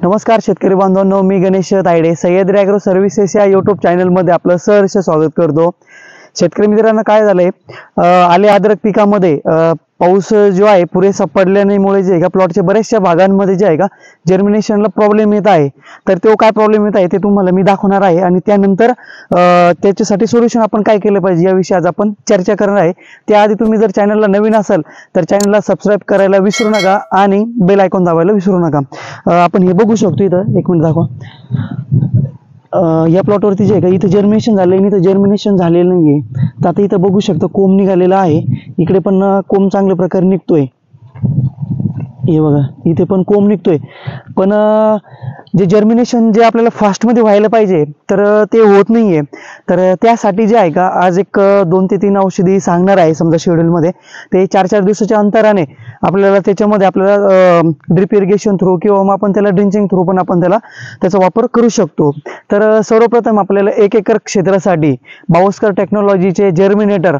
नमस्कार शेतकरी बांधवांनो, मी गणेश तायडे सह्याद्री ॲग्रो सर्व्हिसेस या यूट्यूब चॅनलमध्ये आपलं सहर्ष स्वागत करतो। शेतकरी मित्रांनो, काय झालंय, आले अद्रक पिकामध्ये पाऊस जो आहे पुरेसा पडल्यामुळे जे आहे का प्लॉटच्या बऱ्याचशा भागांमध्ये जे आहे का जर्मिनेशनला प्रॉब्लेम येत आहे। तर तो काय प्रॉब्लेम येत आहे ते तुम्हाला मी दाखवणार आहे आणि त्यानंतर त्याच्यासाठी सोल्युशन आपण काय केलं पाहिजे याविषयी आज आपण चर्चा करणार आहे। त्याआधी तुम्ही जर चॅनलला नवीन असाल तर चॅनलला सबस्क्राईब करायला विसरू नका आणि बेल आयकॉन दाबायला विसरू नका। आपण हे बघू शकतो, इथं एक मिनिट दाखवा। या प्लॉटवरती जे आहे का इथं जर्मिनेशन झालं आणि इथं जर्मिनेशन झालेलं नाहीये। तर आता इथं बघू शकतो कोंब निघालेला आहे, इकडे पण कोंब चांगल्या प्रकारे निघतोय। हे बघा, इथे पण कोंब निघतोय, पण जे जर्मिनेशन जे आपल्याला फास्ट मध्ये व्हायला पाहिजे तर ते होत नाहीये। तर त्यासाठी जे आहे का आज एक 2 ते 3 औषधी सांगणार आहे। समजा शेड्यूल मध्ये ते 4-4 दिवसाच्या अंतराने आपल्याला त्याच्यामध्ये आपल्याला ड्रिप इरिगेशन थ्रू किंवा मग आपण त्याला ड्रिंचिंग थ्रू पण आपण त्याचा वापर करू शकतो। तर सर्वप्रथम आपल्याला 1 एकर क्षेत्रासाठी बावस्कर टेक्नॉलॉजीचे जर्मिनेटर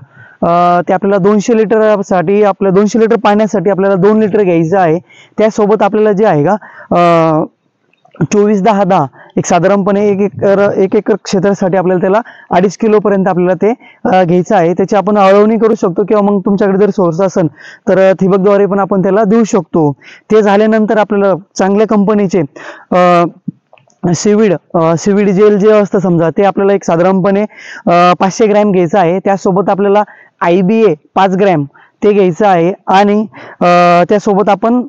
ते आपल्याला 200 लिटर साठी, आपल्या 200 लिटर पाण्यासाठी आपल्याला 2 लिटर घ्यायचं आहे। त्यासोबत आपल्याला जे आहे का 24-10-10 एक साधारणपणे 1 एकर क्षेत्रासाठी आपल्याला त्याला 2.5 किलो पर्यंत आपल्याला ते घ्यायचं आहे। त्याची आपण अळवणी करू शकतो किंवा मग तुमच्याकडे जर सोर्स असेल तर ठिबकद्वारे पण आपण त्याला देऊ शकतो। ते झाल्यानंतर आपल्याला चांगल्या कंपनीचे सीवीड जेल जे असतं समजा ते आपल्याला एक साधारणपणे 500 ग्रॅम घ्यायचं आहे। त्यासोबत आपल्याला IBA 5 ग्रॅम ते घ्यायचं आहे आणि त्यासोबत आपण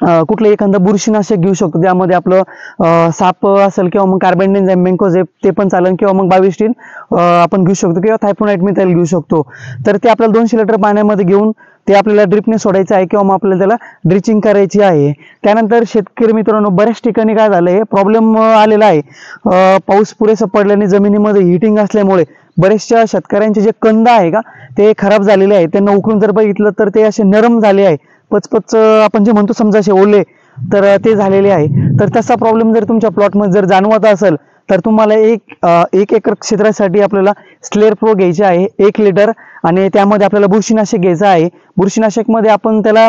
कुठलं एखादं बुरशीनाशक घेऊ शकतो। त्यामध्ये आपलं साप असेल किंवा मग कार्बेंडेन्झाइम बेंकोझेब ते पण चालेल किंवा मग 22 टीन आपण घेऊ शकतो किंवा थायफोनाइट मिथाइल घेऊ शकतो। तर ते आपल्याला 200 लिटर पाण्यामध्ये घेऊन ते आपल्याला ड्रिपने सोडायचं आहे किंवा मग आपल्याला त्याला ड्रिचिंग करायची आहे। त्यानंतर शेतकरी मित्रांनो, बऱ्याच ठिकाणी काय झालंय, प्रॉब्लेम आलेला आहे, पाऊस पुरेसा पडल्याने जमिनीमध्ये हिटिंग असल्यामुळे बरेचशा शेतकऱ्यांचे जे कंद आहे का ते खराब झालेले आहे। त्यांना उकळून जर बघितलं तर ते असे नरम झाले आहे, पचपच आपण जे म्हणतो समजा असे ओले, तर ते झालेले आहे। तर तसा प्रॉब्लेम जर तुमच्या प्लॉटमध्ये जर जाणवत असेल तर तुम्हाला 1 एकर क्षेत्रासाठी आपल्याला स्लेअर प्रो घ्यायचे आहे 1 लिटर आणि त्यामध्ये आपल्याला बुरशीनाशक घ्यायचं आहे। बुरशीनाशक मध्ये आपण त्याला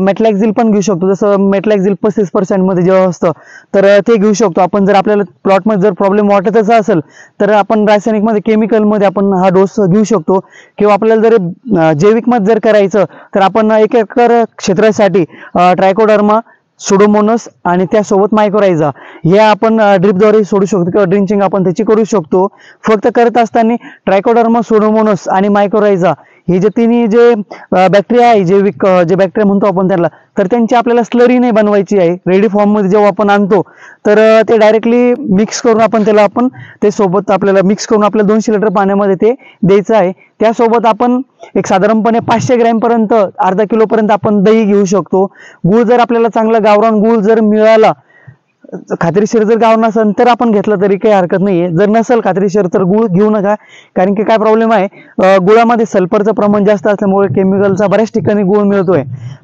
मेटलॅक्झिल पण घेऊ शकतो, जसं मेटलॅक्झिल 35% मध्ये जेव्हा असतं तर ते घेऊ शकतो आपण। जर आपल्याला प्लॉटमध्ये जर प्रॉब्लेम वाटतच असेल तर आपण रासायनिक मध्ये केमिकल मध्ये आपण हा डोस घेऊ शकतो किंवा आपल्याला जर जैविक मध्ये जर करायचं तर आपण 1 एकर क्षेत्रासाठी ट्रायकोडर्मा, सुडोमोनस आणि त्यासोबत मायक्रोरायझा हे आपण ड्रिपद्वारे सोडू शकतो किंवा ड्रिंचिंग आपण त्याची करू शकतो। फक्त करत असताना ट्रायकोडर्मा, सुडोमोनस आणि मायक्रोरायझा हे जे तिन्ही जे बॅक्टेरिया आहे, जैविक जे बॅक्टेरिया म्हणतो आपण त्याला, तर त्यांची आपल्याला स्लरी नाही बनवायची आहे। रेडी फॉर्म मध्ये जेव्हा आपण आणतो तर ते डायरेक्टली मिक्स करून आपण ते सोबत आपल्याला मिक्स करून आपल्याला 200 लिटर पाण्यामध्ये ते द्यायचं आहे। त्यासोबत आपण एक साधारणपणे 500 ग्रॅम पर्यंत, अर्धा किलो पर्यंत आपण दही घेऊ शकतो। गूळ जर आपल्याला चांगला गावरान गूळ जर मिळाला, खात्रीशीर जर गाव नसेल तर आपण घेतला तरी काही हरकत नाहीये। जर नसेल खात्रीशीर तर गूळ घेऊ नका, कारण की काय प्रॉब्लेम आहे, गुळामध्ये सल्फरचं प्रमाण जास्त असल्यामुळे केमिकलचा बऱ्याच ठिकाणी गूळ मिळतोय।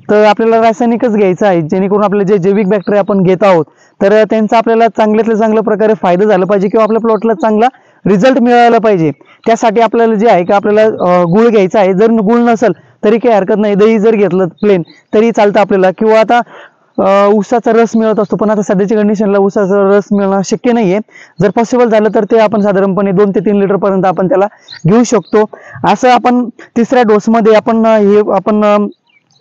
तर आपल्याला रासायनिकच घ्यायचं आहे, जेणेकरून आपले जे जैविक बॅक्टेरिया आपण घेत आहोत तर त्यांचा आपल्याला चांगल्यातल्या चांगल्या प्रकारे फायदा झाला पाहिजे किंवा आपल्या प्लॉटला चांगला रिझल्ट मिळाला पाहिजे। त्यासाठी आपल्याला जे आहे का आपल्याला गूळ घ्यायचा आहे। जर गूळ नसेल तरी काही हरकत नाही, दही जर घेतलं प्लेन तरी चालतं आपल्याला, किंवा आता ऊसाचा रस मिळत असतो, पण आता सध्याच्या कंडिशनला ऊसाचा रस मिळणं शक्य नाहीये। जर पॉसिबल झालं तर ते आपण साधारणपणे 2 ते 3 लिटर पर्यंत आपण त्याला घेऊ शकतो। असं आपण 3ऱ्या डोस मध्ये आपण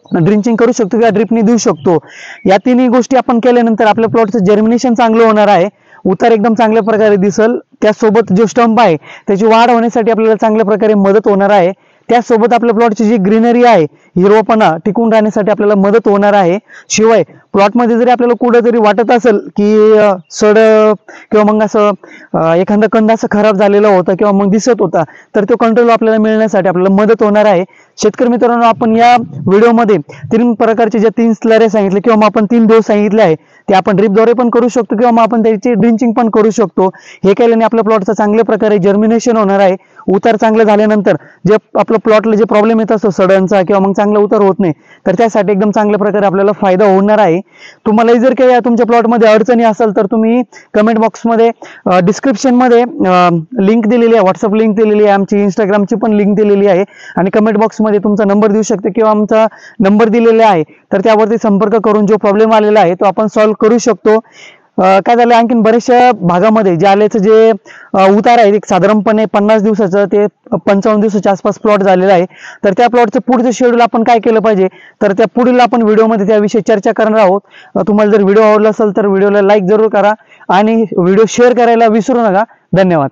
ड्रिंचिंग करू शकतो किंवा ड्रिपने देऊ शकतो। या तिन्ही गोष्टी आपण केल्यानंतर आपल्या प्लॉटचं जर्मिनेशन चांगलं होणार आहे, उतार एकदम चांगल्या प्रकारे दिसल। त्यासोबत जो स्टंप आहे त्याची वाढ होण्यासाठी आपल्याला चांगल्या प्रकारे मदत होणार आहे। त्यासोबत आपल्या प्लॉटची जी ग्रीनरी आहे, हिरवपणा टिकून राहण्यासाठी आपल्याला मदत होणार आहे। शिवाय प्लॉटमध्ये जरी आपल्याला कुठेतरी वाटत असेल की सड किंवा मग असं एखादा कंद असं खराब झालेला होता किंवा मग दिसत होता, तर तो कंट्रोल आपल्याला मिळण्यासाठी आपल्याला मदत होणार आहे। शेतकरी मित्रांनो, आपण या व्हिडिओमध्ये 3 प्रकारचे जे 3 स्लऱ्या सांगितले किंवा मग आपण 3 डोस सांगितले आहे ते आपण ड्रिपद्वारे पण करू शकतो किंवा मग आपण त्याची ड्रिंचिंग पण करू शकतो। हे केल्याने आपल्या प्लॉटचा चांगल्या प्रकारे जर्मिनेशन होणार आहे। उतार चांगलं झाल्यानंतर जे आपलं प्लॉटला जे प्रॉब्लेम येत असतो सडांचा किंवा मग चांगला उतार होत नाही, तर त्यासाठी एकदम चांगल्या प्रकारे आपल्याला फायदा होणार आहे. तुम्हालाही जर काही तुमच्या प्लॉटमध्ये अडचणी असेल तर तुम्ही कमेंट बॉक्समध्ये डिस्क्रिप्शनमध्ये लिंक दिलेली आहे, व्हॉट्सअप लिंक दिलेली आहे, आमची इंस्टाग्रामची पण लिंक दिलेली आहे आणि कमेंट बॉक्समध्ये तुमचा नंबर देऊ शकते किंवा आमचा नंबर दिलेला आहे, तर त्यावरती संपर्क करून जो प्रॉब्लेम आलेला आहे तो आपण सॉल्व्ह करू शकतो. काय झालं, आणखीन बऱ्याचशा भागामध्ये जे आल्याचं जे उतार आहे एक साधारणपणे 50 दिवसाचं ते 55 दिवसाच्या आसपास प्लॉट झालेला आहे. तर त्या प्लॉटचं पुढचं शेड्यूल आपण काय केलं पाहिजे, तर त्या पुढील आपण व्हिडिओमध्ये त्याविषयी चर्चा करणार आहोत. तुम्हाला जर व्हिडिओ आवडला असेल तर व्हिडिओला लाईक जरूर करा आणि व्हिडिओ शेअर करायला विसरू नका. धन्यवाद.